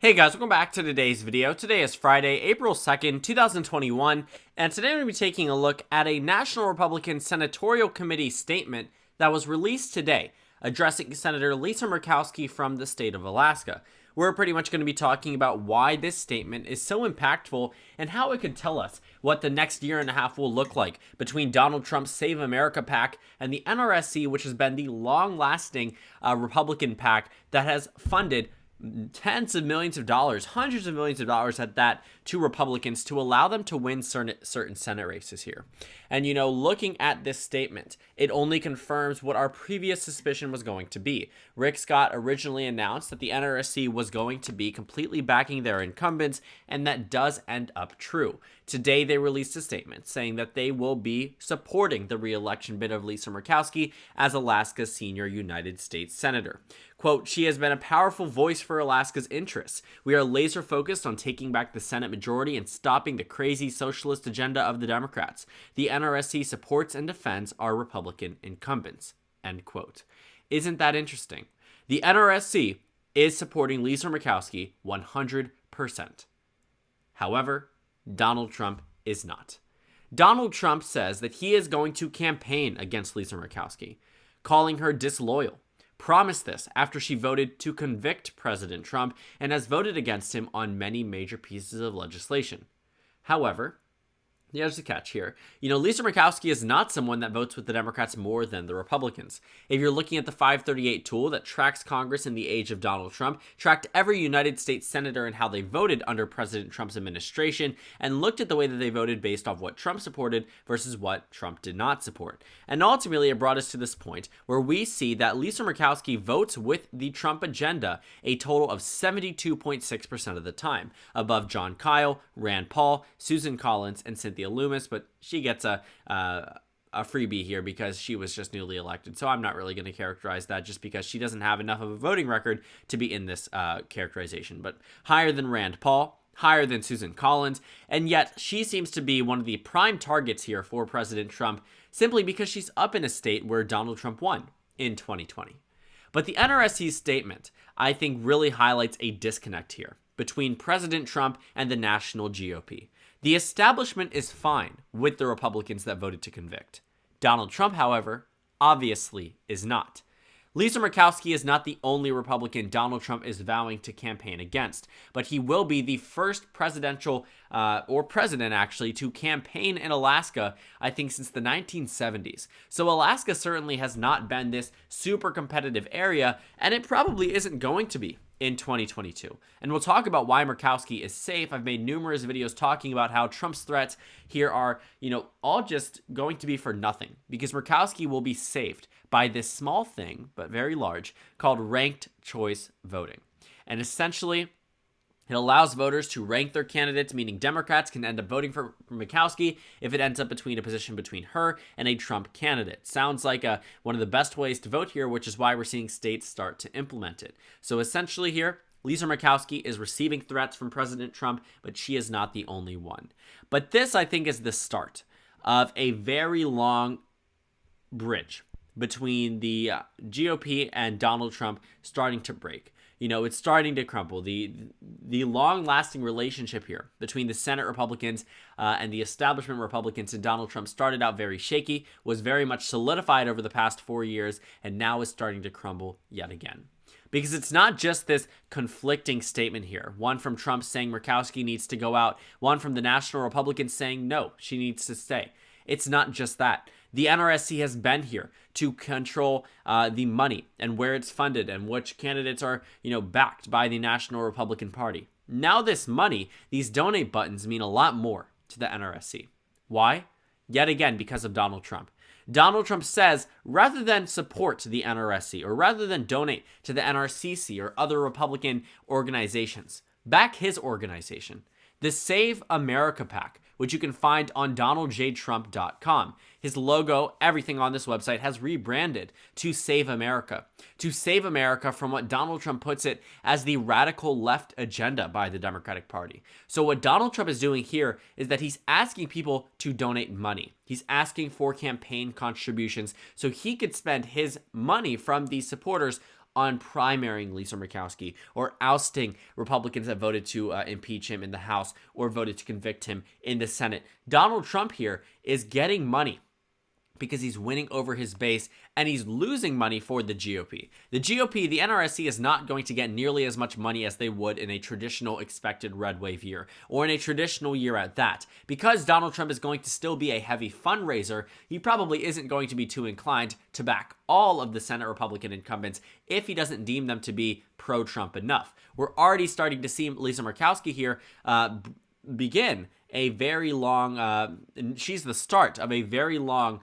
Hey guys, welcome back to today's video. Today is Friday, April 2nd, 2021, and today I'm going to be taking a look at a National Republican Senatorial Committee statement that was released today, addressing Senator Lisa Murkowski from the state of Alaska. We're pretty much going to be talking about why this statement is so impactful and how it could tell us what the next year and a half will look like between Donald Trump's Save America PAC and the NRSC, which has been the long-lasting Republican PAC that has funded tens of millions of dollars, hundreds of millions of dollars at that, to Republicans to allow them to win certain Senate races here. And, looking at this statement, it only confirms what our previous suspicion was going to be. Rick Scott originally announced that the NRSC was going to be completely backing their incumbents, and that does end up true. Today, they released a statement saying that they will be supporting the re-election bid of Lisa Murkowski as Alaska's senior United States Senator. Quote, "She has been a powerful voice for Alaska's interests. We are laser focused on taking back the Senate majority and stopping the crazy socialist agenda of the Democrats. The NRSC supports and defends our Republican incumbents." End quote. Isn't that interesting? The NRSC is supporting Lisa Murkowski 100%. However, Donald Trump is not. Donald Trump says that he is going to campaign against Lisa Murkowski, calling her disloyal. Promised this after she voted to convict President Trump and has voted against him on many major pieces of legislation. However, there's a catch here. Lisa Murkowski is not someone that votes with the Democrats more than the Republicans. If you're looking at the FiveThirtyEight tool that tracks Congress in the age of Donald Trump, tracked every United States senator and how they voted under President Trump's administration, and looked at the way that they voted based off what Trump supported versus what Trump did not support. And ultimately, it brought us to this point where we see that Lisa Murkowski votes with the Trump agenda a total of 72.6% of the time, above John Kyle, Rand Paul, Susan Collins, and Cynthia Loomis, but she gets a freebie here because she was just newly elected. So I'm not really going to characterize that just because she doesn't have enough of a voting record to be in this characterization. But higher than Rand Paul, higher than Susan Collins, and yet she seems to be one of the prime targets here for President Trump simply because she's up in a state where Donald Trump won in 2020. But the NRSC's statement, I think, really highlights a disconnect here between President Trump and the national GOP. The establishment is fine with the Republicans that voted to convict. Donald Trump, however, obviously is not. Lisa Murkowski is not the only Republican Donald Trump is vowing to campaign against, but he will be the first president actually, to campaign in Alaska, I think, since the 1970s. So Alaska certainly has not been this super competitive area, and it probably isn't going to be in 2022. And we'll talk about why Murkowski is safe. I've made numerous videos talking about how Trump's threats here are, all just going to be for nothing, because Murkowski will be saved by this small thing, but very large, called ranked choice voting. And essentially, it allows voters to rank their candidates, meaning Democrats can end up voting for Murkowski if it ends up between a position between her and a Trump candidate. Sounds like one of the best ways to vote here, which is why we're seeing states start to implement it. So essentially here, Lisa Murkowski is receiving threats from President Trump, but she is not the only one. But this, I think, is the start of a very long bridge between the GOP and Donald Trump starting to break. It's starting to crumble. The long-lasting relationship here between the Senate Republicans and the establishment Republicans and Donald Trump started out very shaky, was very much solidified over the past 4 years, and now is starting to crumble yet again. Because it's not just this conflicting statement here. One from Trump saying Murkowski needs to go out. One from the National Republicans saying, no, she needs to stay. It's not just that. The NRSC has been here to control the money and where it's funded and which candidates are, backed by the National Republican Party. Now this money, these donate buttons mean a lot more to the NRSC. Why? Yet again, because of Donald Trump. Donald Trump says, rather than support the NRSC or rather than donate to the NRCC or other Republican organizations, back his organization, the Save America PAC, which you can find on DonaldJTrump.com. His logo, everything on this website has rebranded to Save America from what Donald Trump puts it as the radical left agenda by the Democratic Party. So what Donald Trump is doing here is that he's asking people to donate money. He's asking for campaign contributions so he could spend his money from these supporters on primarying Lisa Murkowski or ousting Republicans that voted to impeach him in the House or voted to convict him in the Senate. Donald Trump here is getting money because he's winning over his base and he's losing money for the GOP. The GOP, the NRSC, is not going to get nearly as much money as they would in a traditional expected red wave year, or in a traditional year at that. Because Donald Trump is going to still be a heavy fundraiser, he probably isn't going to be too inclined to back all of the Senate Republican incumbents if he doesn't deem them to be pro-Trump enough. We're already starting to see Lisa Murkowski here begin a very long, she's the start of a very long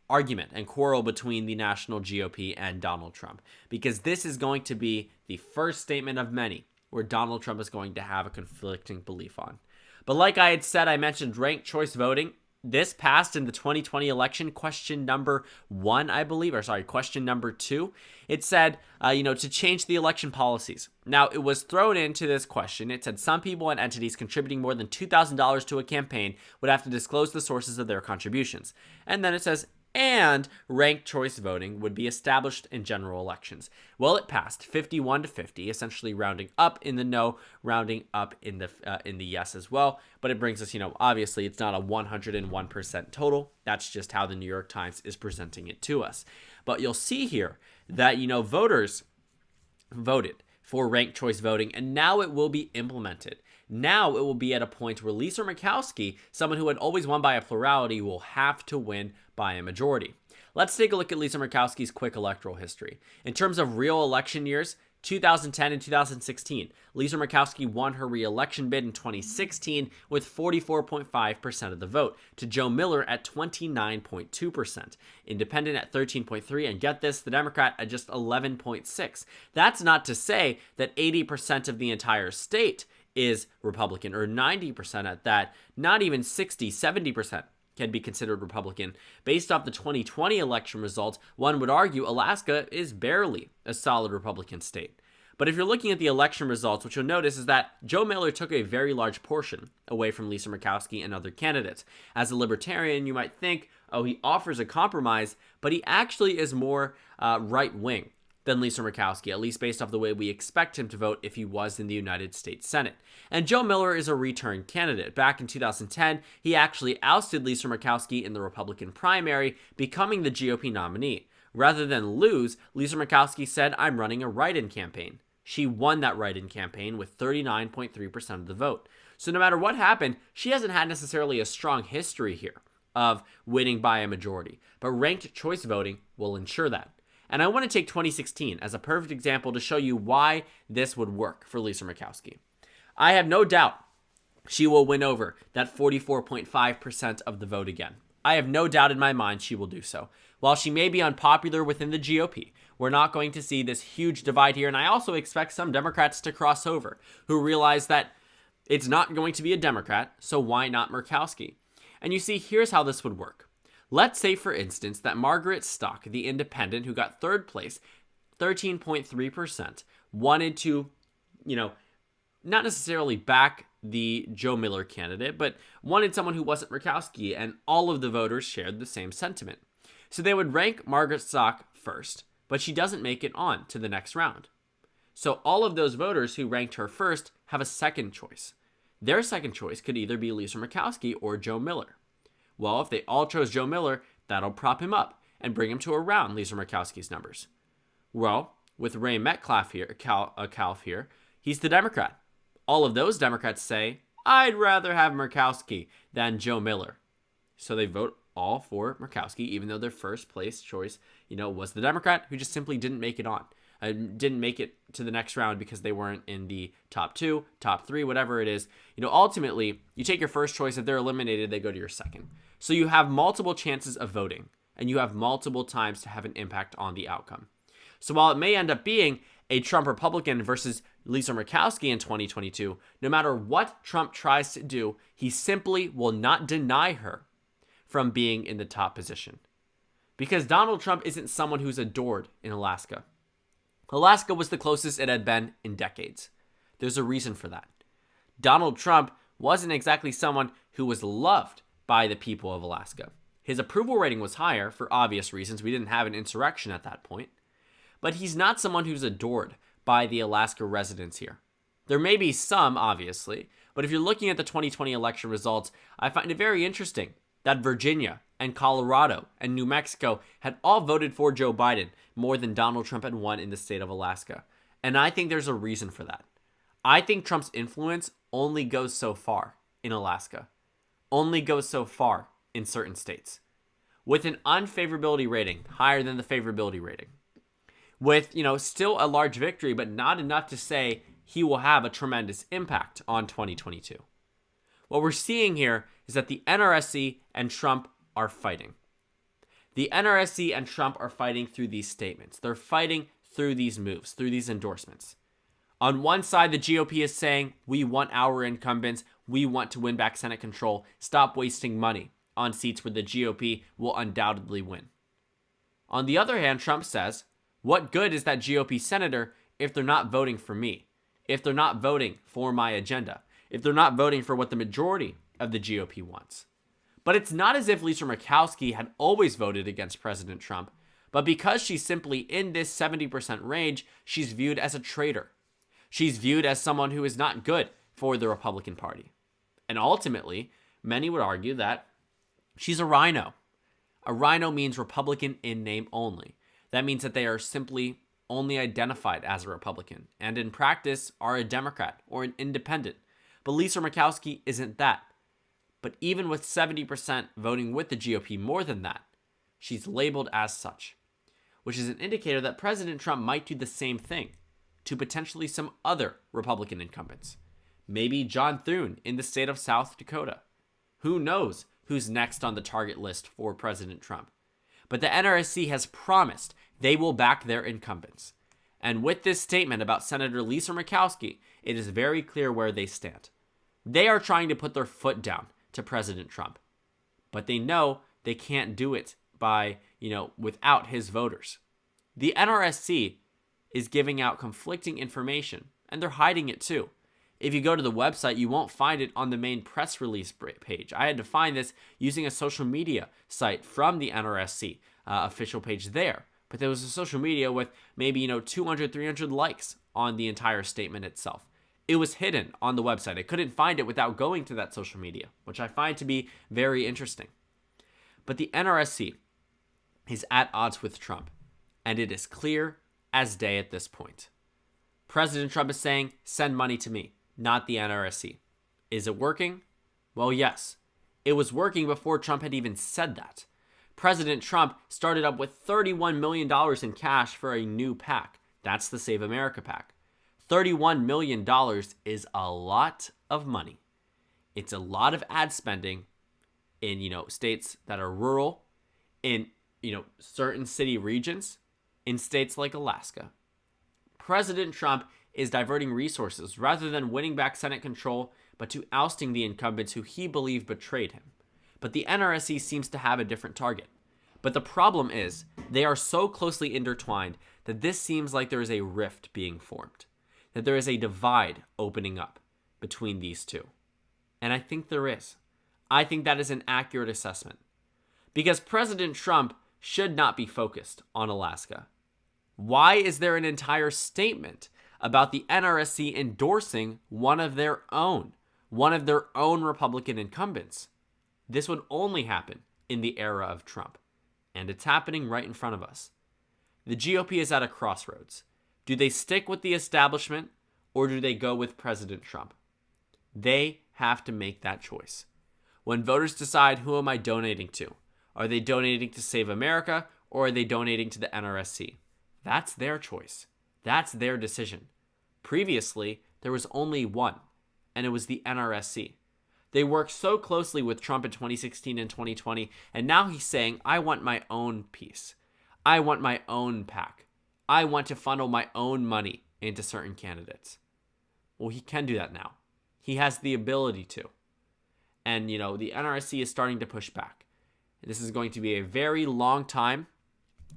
argument and quarrel between the national GOP and Donald Trump, because this is going to be the first statement of many where Donald Trump is going to have a conflicting belief on. But like I had said, I mentioned ranked choice voting. This passed in the 2020 election, question number 2. It said, to change the election policies. Now, it was thrown into this question. It said some people and entities contributing more than $2,000 to a campaign would have to disclose the sources of their contributions. And then it says, and ranked choice voting would be established in general elections. Well, it passed 51-50, essentially rounding up in the no, rounding up in the yes as well. But it brings us, obviously it's not a 101% total. That's just how the New York Times is presenting it to us. But you'll see here that, voters voted for ranked choice voting, and now it will be implemented. Now it will be at a point where Lisa Murkowski, someone who had always won by a plurality, will have to win by a majority. Let's take a look at Lisa Murkowski's quick electoral history. In terms of real election years, 2010 and 2016, Lisa Murkowski won her re-election bid in 2016 with 44.5% of the vote, to Joe Miller at 29.2%, Independent at 13.3%, and get this, the Democrat at just 11.6%. That's not to say that 80% of the entire state is Republican, or 90% at that, not even 60, 70% can be considered Republican. Based off the 2020 election results, one would argue Alaska is barely a solid Republican state. But if you're looking at the election results, what you'll notice is that Joe Miller took a very large portion away from Lisa Murkowski and other candidates. As a libertarian, you might think, oh, he offers a compromise, but he actually is more right-wing than Lisa Murkowski, at least based off the way we expect him to vote if he was in the United States Senate. And Joe Miller is a return candidate. Back in 2010, he actually ousted Lisa Murkowski in the Republican primary, becoming the GOP nominee. Rather than lose, Lisa Murkowski said, "I'm running a write-in campaign." She won that write-in campaign with 39.3% of the vote. So no matter what happened, she hasn't had necessarily a strong history here of winning by a majority. But ranked choice voting will ensure that. And I want to take 2016 as a perfect example to show you why this would work for Lisa Murkowski. I have no doubt she will win over that 44.5% of the vote again. I have no doubt in my mind she will do so. While she may be unpopular within the GOP, we're not going to see this huge divide here, and I also expect some Democrats to cross over who realize that it's not going to be a Democrat, so why not Murkowski? And you see, here's how this would work. Let's say, for instance, that Margaret Stock, the independent who got third place, 13.3%, wanted to, not necessarily back the Joe Miller candidate, but wanted someone who wasn't Murkowski, and all of the voters shared the same sentiment. So they would rank Margaret Stock first, but she doesn't make it on to the next round. So all of those voters who ranked her first have a second choice. Their second choice could either be Lisa Murkowski or Joe Miller. Well, if they all chose Joe Miller, that'll prop him up and bring him to around Lisa Murkowski's numbers. Well, with Ray Metcalf here, he's the Democrat. All of those Democrats say, I'd rather have Murkowski than Joe Miller. So they vote all for Murkowski, even though their first place choice, was the Democrat who just simply didn't make it on. Didn't make it to the next round because they weren't in the top 2, top 3, whatever it is. Ultimately, you take your first choice. If they're eliminated, they go to your second. So you have multiple chances of voting, and you have multiple times to have an impact on the outcome. So while it may end up being a Trump Republican versus Lisa Murkowski in 2022, no matter what Trump tries to do, he simply will not deny her from being in the top position. Because Donald Trump isn't someone who's adored in Alaska. Alaska was the closest it had been in decades. There's a reason for that. Donald Trump wasn't exactly someone who was loved by the people of Alaska. His approval rating was higher for obvious reasons. We didn't have an insurrection at that point. but he's not someone who's adored by the Alaska residents here. There may be some, obviously, but if you're looking at the 2020 election results, I find it very interesting that Virginia and Colorado and New Mexico had all voted for Joe Biden more than Donald Trump had won in the state of Alaska. And I think there's a reason for that. I think Trump's influence only goes so far in Alaska, only goes so far in certain states. With an unfavorability rating higher than the favorability rating, with, still a large victory, but not enough to say he will have a tremendous impact on 2022. What we're seeing here is that the NRSC and Trump are fighting. The NRSC and Trump are fighting through these statements. They're fighting through these moves, through these endorsements. On one side, the GOP is saying, we want our incumbents, we want to win back Senate control, stop wasting money on seats where the GOP will undoubtedly win. On the other hand, Trump says, what good is that GOP senator if they're not voting for me, if they're not voting for my agenda, if they're not voting for what the majority of the GOP wants? But it's not as if Lisa Murkowski had always voted against President Trump, but because she's simply in this 70% range, she's viewed as a traitor. She's viewed as someone who is not good for the Republican Party. And ultimately, many would argue that she's a rhino. A rhino means Republican in name only. That means that they are simply only identified as a Republican, and in practice are a Democrat or an independent. But Lisa Murkowski isn't that. But even with 70% voting with the GOP more than that, she's labeled as such, which is an indicator that President Trump might do the same thing to potentially some other Republican incumbents. Maybe John Thune in the state of South Dakota. Who knows who's next on the target list for President Trump? But the NRSC has promised they will back their incumbents. And with this statement about Senator Lisa Murkowski, it is very clear where they stand. They are trying to put their foot down to President Trump. But they know they can't do it by, without his voters. The NRSC is giving out conflicting information, and they're hiding it too. If you go to the website, you won't find it on the main press release page. I had to find this using a social media site from the NRSC official page there. But there was a social media with maybe, 200, 300 likes on the entire statement itself. It was hidden on the website. I couldn't find it without going to that social media, which I find to be very interesting. But the NRSC is at odds with Trump, and it is clear as day at this point. President Trump is saying, send money to me, not the NRSC. Is it working? Well, yes. It was working before Trump had even said that. President Trump started up with $31 million in cash for a new PAC. That's the Save America PAC. $31 million is a lot of money. It's a lot of ad spending in, states that are rural, in, certain city regions, in states like Alaska. President Trump is diverting resources rather than winning back Senate control, but to ousting the incumbents who he believed betrayed him. But the NRSC seems to have a different target. But the problem is, they are so closely intertwined that this seems like there is a rift being formed, that there is a divide opening up between these two. And I think there is. I think that is an accurate assessment. Because President Trump should not be focused on Alaska. Why is there an entire statement about the NRSC endorsing one of their own Republican incumbents? This would only happen in the era of Trump. And it's happening right in front of us. The GOP is at a crossroads. Do they stick with the establishment or do they go with President Trump? They have to make that choice. When voters decide, who am I donating to? Are they donating to Save America or are they donating to the NRSC? That's their choice. That's their decision. Previously, there was only one, and it was the NRSC. They worked so closely with Trump in 2016 and 2020, and now he's saying, I want my own piece. I want my own PAC. I want to funnel my own money into certain candidates. Well, he can do that now. He has the ability to. And, the NRSC is starting to push back. This is going to be a very long time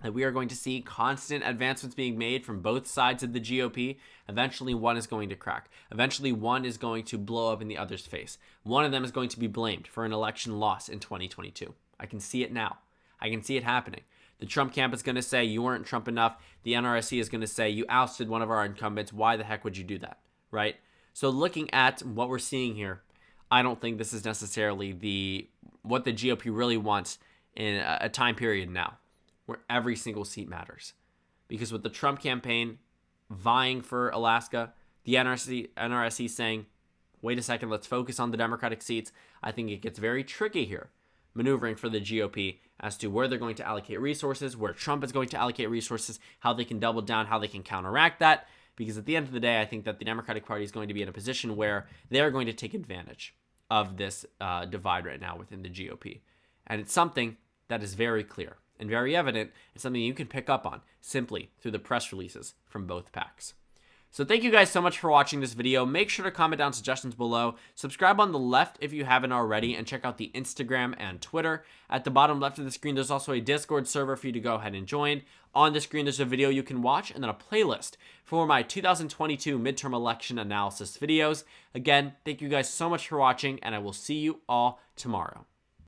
that we are going to see constant advancements being made from both sides of the GOP. Eventually, one is going to crack. Eventually, one is going to blow up in the other's face. One of them is going to be blamed for an election loss in 2022. I can see it now. I can see it happening. The Trump camp is going to say you weren't Trump enough. The NRSC is going to say you ousted one of our incumbents. Why the heck would you do that, right? So looking at what we're seeing here, I don't think this is necessarily what the GOP really wants in a time period now where every single seat matters. Because with the Trump campaign vying for Alaska, the NRSC saying, wait a second, let's focus on the Democratic seats, I think it gets very tricky here, maneuvering for the GOP as to where they're going to allocate resources, where Trump is going to allocate resources, how they can double down, how they can counteract that. Because at the end of the day, I think that the Democratic Party is going to be in a position where they're going to take advantage of this divide right now within the GOP. And it's something that is very clear and very evident. It's something you can pick up on simply through the press releases from both PACs. So thank you guys so much for watching this video. Make sure to comment down suggestions below. Subscribe on the left if you haven't already, and check out the Instagram and Twitter. At the bottom left of the screen, there's also a Discord server for you to go ahead and join. On the screen, there's a video you can watch, and then a playlist for my 2022 midterm election analysis videos. Again, thank you guys so much for watching, and I will see you all tomorrow.